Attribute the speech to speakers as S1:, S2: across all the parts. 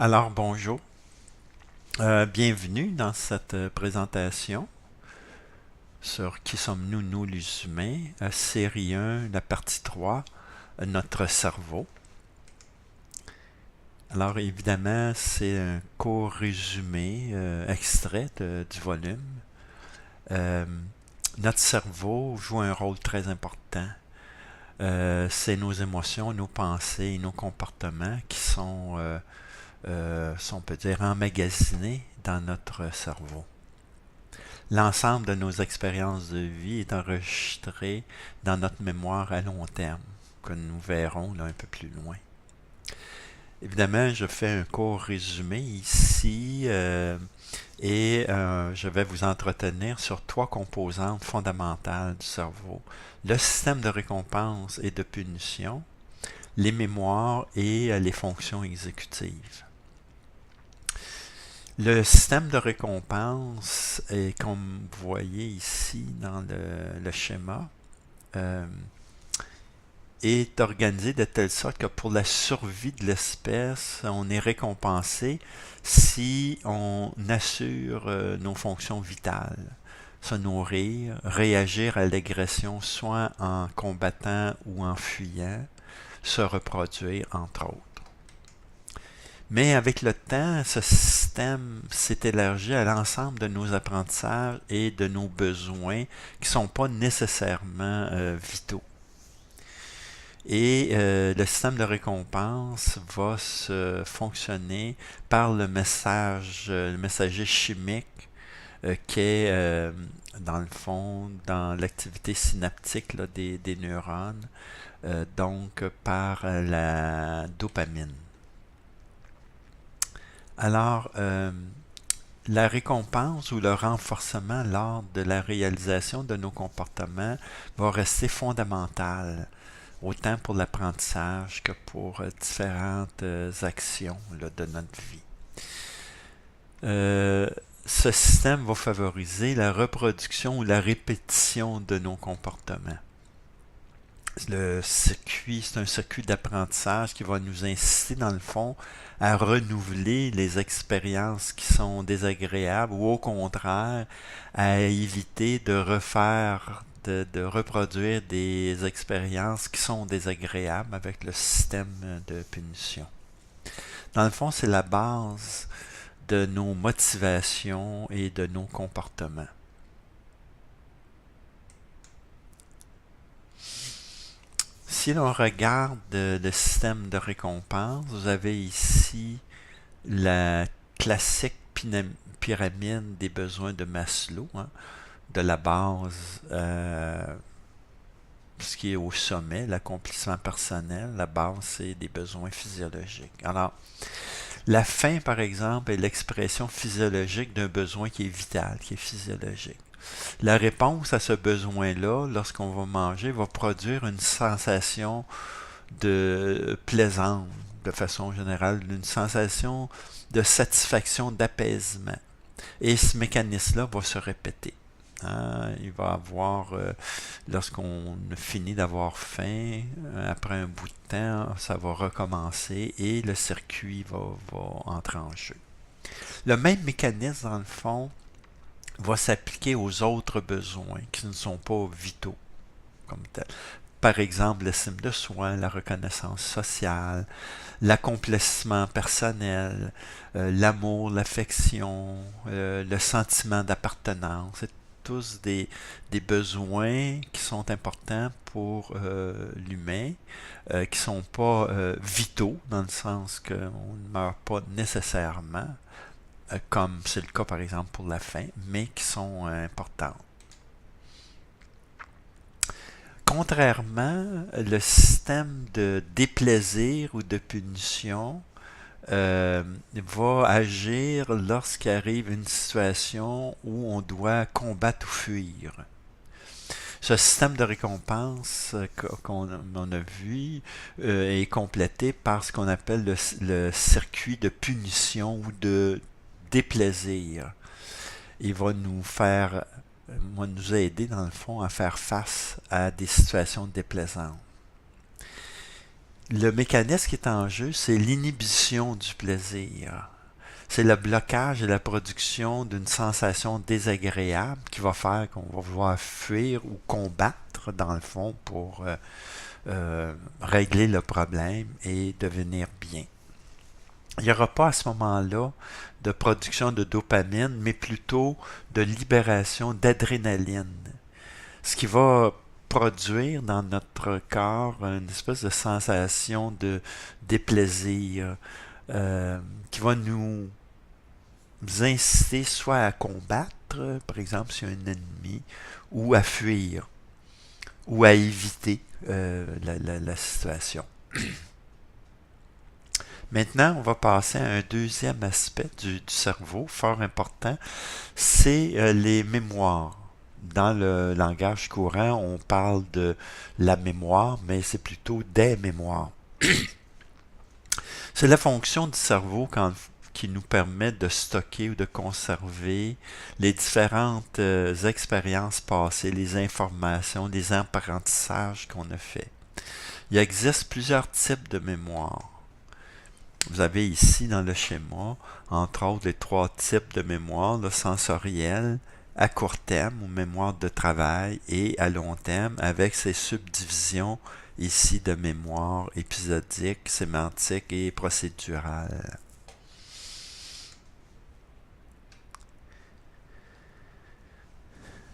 S1: Alors bonjour, bienvenue dans cette présentation sur qui sommes-nous, nous les humains, série 1, la partie 3, notre cerveau. Alors évidemment, c'est un court résumé extrait du volume. Euh, Notre cerveau joue un rôle très important. C'est nos émotions, nos pensées et nos comportements qui sont, si on peut dire, emmagasinés dans notre cerveau. L'ensemble de nos expériences de vie est enregistré dans notre mémoire à long terme, que nous verrons là un peu plus loin. Évidemment, je fais un court résumé ici et je vais vous entretenir sur trois composantes fondamentales du cerveau. Le système de récompense et de punition, les mémoires et les fonctions exécutives. Le système de récompense est, comme vous voyez ici dans le schéma, euh, est organisé de telle sorte que pour la survie de l'espèce, on est récompensé si on assure nos fonctions vitales. Se nourrir, réagir à l'agression soit en combattant ou en fuyant, se reproduire entre autres. Mais avec le temps, ce système s'est élargi à l'ensemble de nos apprentissages et de nos besoins qui ne sont pas nécessairement vitaux. Et le système de récompense va se fonctionner par le messager chimique qui est, dans le fond, dans l'activité synaptique là, des neurones, donc par la dopamine. Alors, la récompense ou le renforcement lors de la réalisation de nos comportements va rester fondamental, autant pour l'apprentissage que pour différentes actions là, de notre vie. Ce système va favoriser la reproduction ou la répétition de nos comportements. C'est un circuit d'apprentissage qui va nous inciter, dans le fond, à renouveler les expériences qui sont désagréables ou au contraire, à éviter de reproduire des expériences qui sont désagréables avec le système de punition. Dans le fond, c'est la base de nos motivations et de nos comportements. Si l'on regarde le système de récompense, vous avez ici la classique pyramide des besoins de Maslow, hein, de la base, ce qui est au sommet, l'accomplissement personnel, la base, c'est des besoins physiologiques. Alors, la faim, par exemple, est l'expression physiologique d'un besoin qui est vital, qui est physiologique. La réponse à ce besoin-là, lorsqu'on va manger, va produire une sensation de plaisance, de façon générale, une sensation de satisfaction, d'apaisement. Et ce mécanisme-là va se répéter. Hein, il va avoir, lorsqu'on finit d'avoir faim, après un bout de temps, ça va recommencer et le circuit va entrer en jeu. Le même mécanisme, dans le fond, va s'appliquer aux autres besoins qui ne sont pas vitaux comme tel. Par exemple, l'estime de soi, la reconnaissance sociale, l'accomplissement personnel, l'amour, l'affection, le sentiment d'appartenance. C'est tous des besoins qui sont importants pour l'humain, qui ne sont pas vitaux, dans le sens qu'on ne meurt pas nécessairement, comme c'est le cas par exemple pour la faim, mais qui sont importantes. Contrairement, le système de déplaisir ou de punition va agir lorsqu'il arrive une situation où on doit combattre ou fuir. Ce système de récompense qu'on a vu est complété par ce qu'on appelle le circuit de punition ou de déplaisir. Il va nous aider dans le fond à faire face à des situations déplaisantes. Le mécanisme qui est en jeu, c'est l'inhibition du plaisir. C'est le blocage et la production d'une sensation désagréable qui va faire qu'on va vouloir fuir ou combattre, dans le fond, pour régler le problème et devenir bien. Il n'y aura pas à ce moment-là de production de dopamine, mais plutôt de libération d'adrénaline. Ce qui va produire dans notre corps une espèce de sensation de déplaisir qui va nous inciter soit à combattre, par exemple, si un ennemi, ou à fuir, ou à éviter la situation. Maintenant, on va passer à un deuxième aspect du cerveau, fort important, c'est les mémoires. Dans le langage courant, on parle de la mémoire, mais c'est plutôt des mémoires. C'est la fonction du cerveau qui nous permet de stocker ou de conserver les différentes expériences passées, les informations, les apprentissages qu'on a faits. Il existe plusieurs types de mémoire. Vous avez ici dans le schéma, entre autres, les trois types de mémoire, le sensoriel, à court terme ou mémoire de travail et à long terme avec ses subdivisions ici de mémoire épisodique, sémantique et procédurale.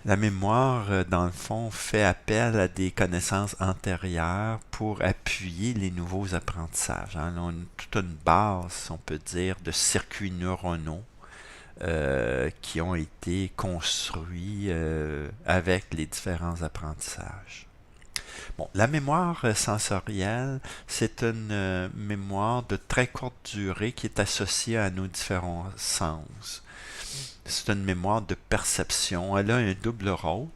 S1: La mémoire, dans le fond, fait appel à des connaissances antérieures pour appuyer les nouveaux apprentissages. Hein. On a toute une base, on peut dire, de circuits neuronaux qui ont été construits avec les différents apprentissages. Bon, la mémoire sensorielle, c'est une mémoire de très courte durée qui est associée à nos différents sens. C'est une mémoire de perception. Elle a un double rôle.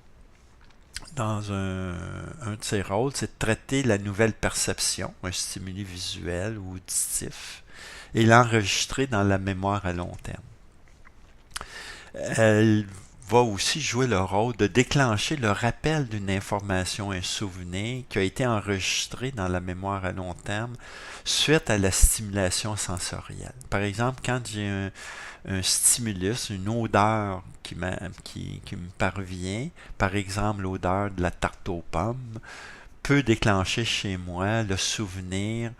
S1: Dans un de ses rôles, c'est de traiter la nouvelle perception, un stimuli visuel ou auditif, et l'enregistrer dans la mémoire à long terme. Elle va aussi jouer le rôle de déclencher le rappel d'une information, un souvenir qui a été enregistré dans la mémoire à long terme suite à la stimulation sensorielle. Par exemple, quand j'ai un stimulus, une odeur qui me parvient, par exemple l'odeur de la tarte aux pommes, peut déclencher chez moi le souvenir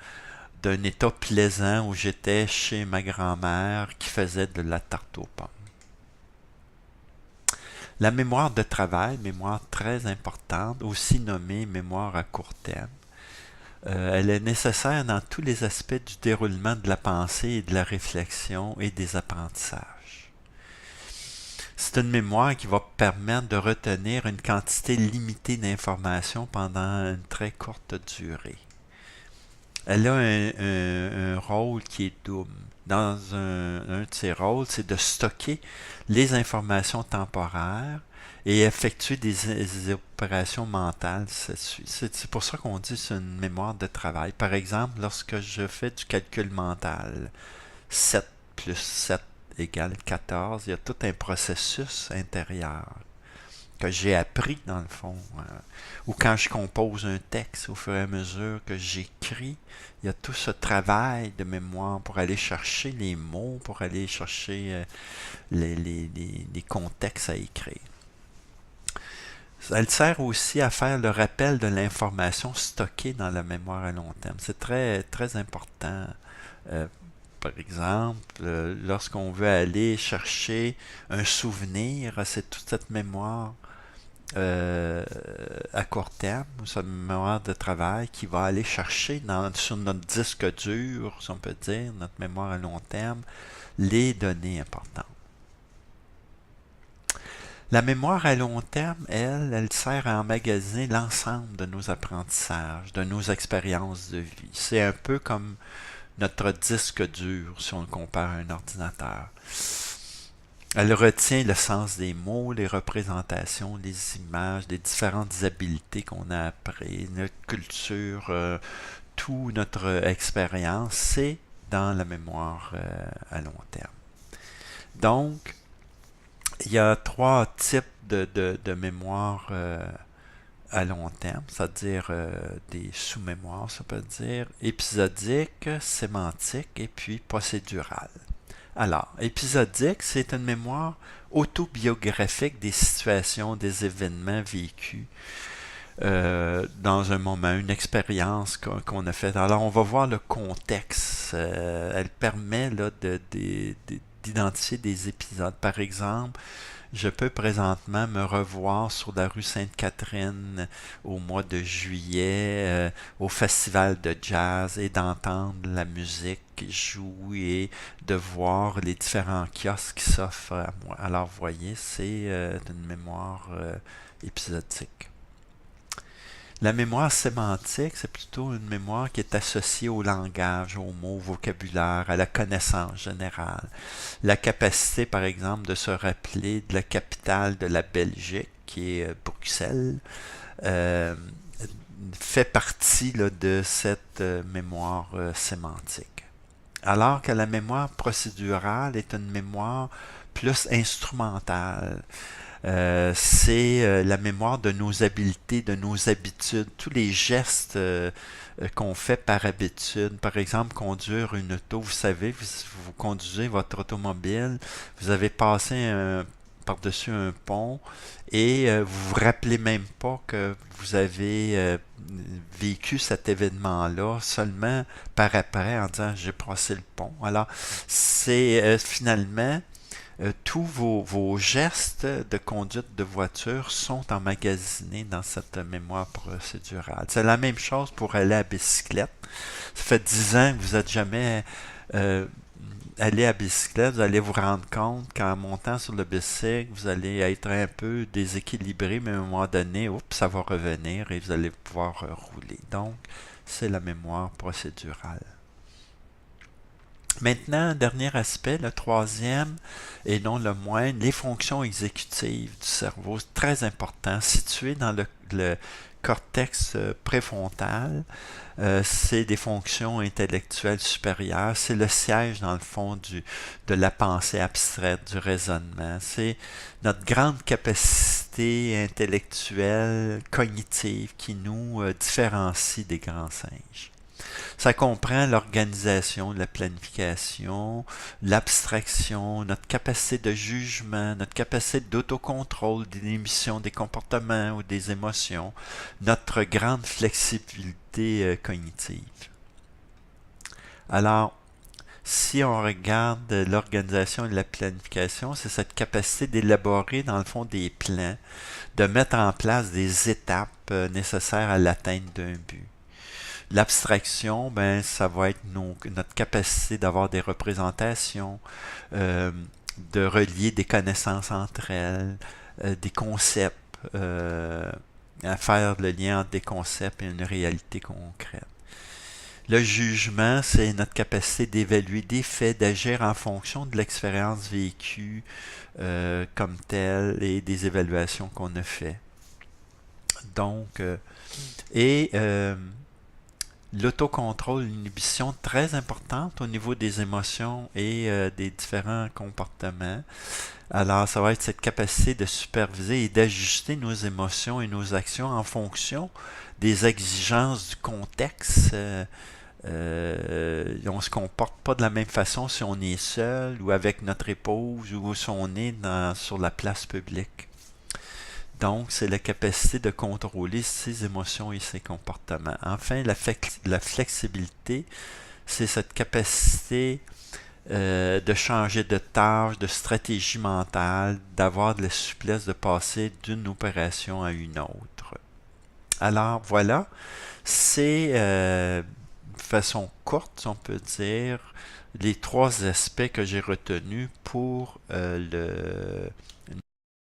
S1: d'un état plaisant où j'étais chez ma grand-mère qui faisait de la tarte aux pommes. La mémoire de travail, mémoire très importante, aussi nommée mémoire à court terme, elle est nécessaire dans tous les aspects du déroulement de la pensée et de la réflexion et des apprentissages. C'est une mémoire qui va permettre de retenir une quantité limitée d'informations pendant une très courte durée. Elle a un rôle qui est double. Dans un de ses rôles, c'est de stocker les informations temporaires et effectuer des opérations mentales. C'est pour ça qu'on dit que c'est une mémoire de travail. Par exemple, lorsque je fais du calcul mental, 7 plus 7 égale 14, il y a tout un processus intérieur que j'ai appris dans le fond. Ou quand je compose un texte, au fur et à mesure que j'écris, il y a tout ce travail de mémoire pour aller chercher les mots, pour aller chercher les contextes à écrire. Elle sert aussi à faire le rappel de l'information stockée dans la mémoire à long terme. C'est très, très important. Par exemple, lorsqu'on veut aller chercher un souvenir, c'est toute cette mémoire à court terme, cette mémoire de travail qui va aller chercher sur notre disque dur, si on peut dire, notre mémoire à long terme, les données importantes. La mémoire à long terme, elle sert à emmagasiner l'ensemble de nos apprentissages, de nos expériences de vie. C'est un peu comme notre disque dur, si on le compare à un ordinateur. Elle retient le sens des mots, les représentations, les images, les différentes habiletés qu'on a appris, notre culture, toute notre expérience, c'est dans la mémoire à long terme. Donc, il y a trois types de mémoire à long terme, c'est-à-dire des sous-mémoires, ça peut dire, épisodique, sémantique et puis procédurale. Alors, épisodique, c'est une mémoire autobiographique des situations, des événements vécus dans un moment, une expérience qu'on a faite. Alors, on va voir le contexte. Elle permet là, d'identifier des épisodes. Par exemple, je peux présentement me revoir sur la rue Sainte-Catherine au mois de juillet, au festival de jazz et d'entendre la musique jouer et de voir les différents kiosques qui s'offrent à moi. Alors, vous voyez, c'est une mémoire épisodique. La mémoire sémantique, c'est plutôt une mémoire qui est associée au langage, aux mots, au vocabulaire, à la connaissance générale. La capacité, par exemple, de se rappeler de la capitale de la Belgique, qui est Bruxelles, euh, fait partie là, de cette mémoire sémantique. Alors que la mémoire procédurale est une mémoire plus instrumentale. C'est la mémoire de nos habiletés, de nos habitudes, tous les gestes qu'on fait par habitude. Par exemple, conduire une auto, vous savez, vous conduisez votre automobile, vous avez passé par-dessus un pont et vous vous rappelez même pas que vous avez vécu cet événement-là seulement par après en disant j'ai passé le pont. Alors, c'est finalement tous vos gestes de conduite de voiture sont emmagasinés dans cette mémoire procédurale. C'est la même chose pour aller à bicyclette. Ça fait 10 ans que vous n'êtes jamais euh, allé à bicyclette. Vous allez vous rendre compte qu'en montant sur le bicycle, vous allez être un peu déséquilibré, mais à un moment donné, oups, ça va revenir et vous allez pouvoir rouler. Donc, c'est la mémoire procédurale. Maintenant, dernier aspect, le troisième, et non le moindre, les fonctions exécutives du cerveau, c'est très important, situé dans le cortex préfrontal. C'est des fonctions intellectuelles supérieures, c'est le siège dans le fond de la pensée abstraite, du raisonnement. C'est notre grande capacité intellectuelle, cognitive, qui nous différencie des grands singes. Ça comprend l'organisation, la planification, l'abstraction, notre capacité de jugement, notre capacité d'autocontrôle, d'émission des comportements ou des émotions, notre grande flexibilité cognitive. Alors, si on regarde l'organisation et la planification, c'est cette capacité d'élaborer dans le fond des plans, de mettre en place des étapes nécessaires à l'atteinte d'un but. L'abstraction, ben, ça va être notre capacité d'avoir des représentations, euh, de relier des connaissances entre elles, des concepts, à faire le lien entre des concepts et une réalité concrète. Le jugement, c'est notre capacité d'évaluer des faits, d'agir en fonction de l'expérience vécue comme telle et des évaluations qu'on a fait. Donc, et l'autocontrôle, l'inhibition très importante au niveau des émotions et des différents comportements. Alors, ça va être cette capacité de superviser et d'ajuster nos émotions et nos actions en fonction des exigences du contexte. On ne se comporte pas de la même façon si on est seul ou avec notre épouse ou si on est sur la place publique. Donc, c'est la capacité de contrôler ses émotions et ses comportements. Enfin, la flexibilité, c'est cette capacité de changer de tâche, de stratégie mentale, d'avoir de la souplesse de passer d'une opération à une autre. Alors, voilà, c'est de façon courte, si on peut dire, les trois aspects que j'ai retenus pour